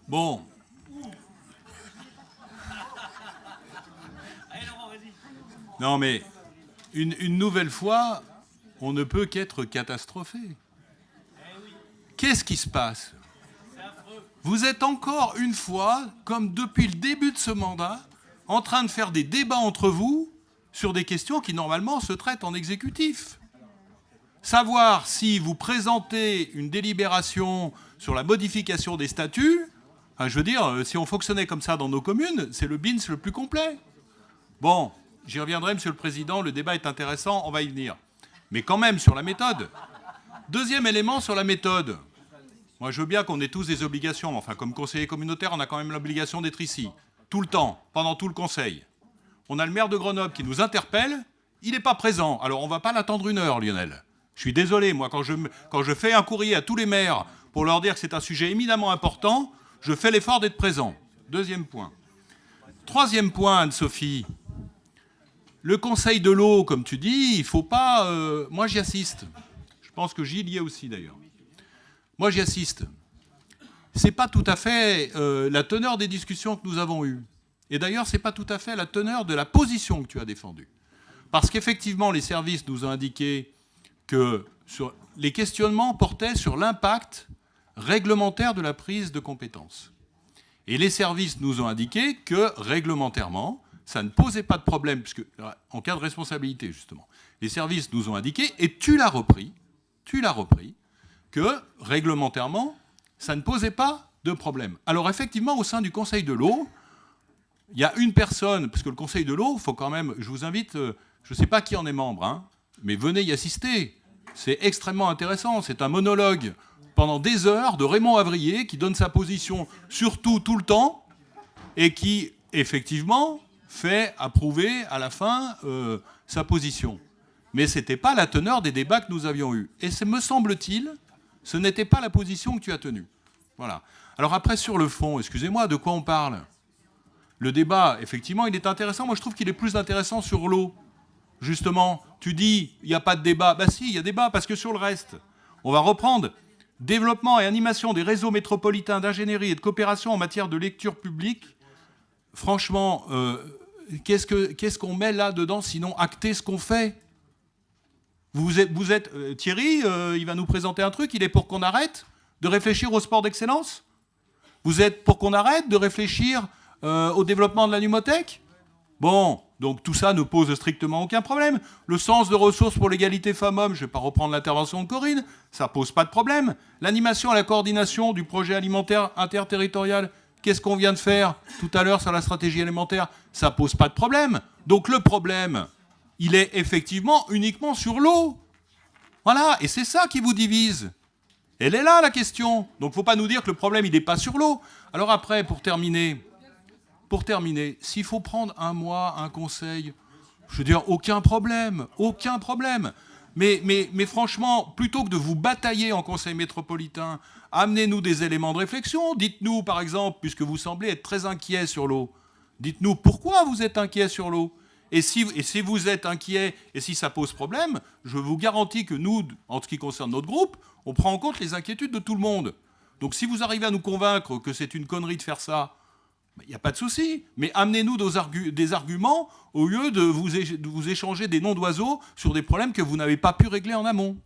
Bon. Non, mais une nouvelle fois, on ne peut qu'être catastrophé. Qu'est-ce qui se passe? Vous êtes encore une fois, comme depuis le début de ce mandat, en train de faire des débats entre vous sur des questions qui, normalement, se traitent en exécutif. Savoir si vous présentez une délibération sur la modification des statuts, je veux dire, si on fonctionnait comme ça dans nos communes, c'est le BINS le plus complet. Bon, j'y reviendrai, Monsieur le Président, le débat est intéressant, on va y venir. Mais quand même, sur la méthode. Deuxième élément sur la méthode. Moi, je veux bien qu'on ait tous des obligations. Enfin, comme conseiller communautaire, on a quand même l'obligation d'être ici, tout le temps, pendant tout le conseil. On a le maire de Grenoble qui nous interpelle, il n'est pas présent. Alors, on ne va pas l'attendre une heure, Lionel. Je suis désolé, moi, quand je fais un courrier à tous les maires pour leur dire que c'est un sujet éminemment important, je fais l'effort d'être présent. Deuxième point. Troisième point, Anne-Sophie. Le conseil de l'eau, comme tu dis, il ne faut pas... moi, j'y assiste. Je pense que j'y y ai aussi, d'ailleurs. Moi, j'y assiste. Ce n'est pas tout à fait la teneur des discussions que nous avons eues. Et d'ailleurs, ce n'est pas tout à fait la teneur de la position que tu as défendue. Parce qu'effectivement, les services nous ont indiqué que les questionnements portaient sur l'impact réglementaire de la prise de compétences. Et les services nous ont indiqué que, réglementairement, ça ne posait pas de problème, puisque, en cas de responsabilité, justement, les services nous ont indiqué, et tu l'as repris, que, réglementairement, ça ne posait pas de problème. Alors, effectivement, au sein du Conseil de l'eau, il y a une personne, parce que le Conseil de l'eau, il faut quand même, je vous invite, je ne sais pas qui en est membre, mais venez y assister. C'est extrêmement intéressant, c'est un monologue pendant des heures de Raymond Havrier qui donne sa position sur tout le temps, et qui, effectivement, fait approuver à la fin sa position. Mais ce n'était pas la teneur des débats que nous avions eus. Et me semble-t-il, ce n'était pas la position que tu as tenue. Voilà. Alors après, sur le fond, excusez-moi, de quoi on parle? Le débat, effectivement, il est intéressant. Moi, je trouve qu'il est plus intéressant sur l'eau. Justement, tu dis, il n'y a pas de débat. Ben si, il y a débat, parce que sur le reste, on va reprendre développement et animation des réseaux métropolitains d'ingénierie et de coopération en matière de lecture publique. Franchement, qu'est-ce qu'on met là-dedans, sinon acter ce qu'on fait? Vous êtes Thierry, il va nous présenter un truc, il est pour qu'on arrête de réfléchir au sport d'excellence? Vous êtes pour qu'on arrête de réfléchir au développement de la numothèque? Bon, donc tout ça ne pose strictement aucun problème. Le sens de ressources pour l'égalité femmes-hommes, je ne vais pas reprendre l'intervention de Corinne, ça ne pose pas de problème. L'animation et la coordination du projet alimentaire interterritorial, qu'est-ce qu'on vient de faire tout à l'heure sur la stratégie alimentaire? Ça ne pose pas de problème. Donc le problème, il est effectivement uniquement sur l'eau. Voilà, et c'est ça qui vous divise. Elle est là, la question. Donc il ne faut pas nous dire que le problème, il n'est pas sur l'eau. Alors après, pour terminer, s'il faut prendre un mois, un conseil, je veux dire, aucun problème. Mais franchement, plutôt que de vous batailler en conseil métropolitain, amenez-nous des éléments de réflexion. Dites-nous, par exemple, puisque vous semblez être très inquiet sur l'eau, dites-nous pourquoi vous êtes inquiet sur l'eau. Et si vous êtes inquiet et si ça pose problème, je vous garantis que nous, en ce qui concerne notre groupe, on prend en compte les inquiétudes de tout le monde. Donc si vous arrivez à nous convaincre que c'est une connerie de faire ça, il n'y a pas de souci. Mais amenez-nous des arguments au lieu de vous échanger des noms d'oiseaux sur des problèmes que vous n'avez pas pu régler en amont.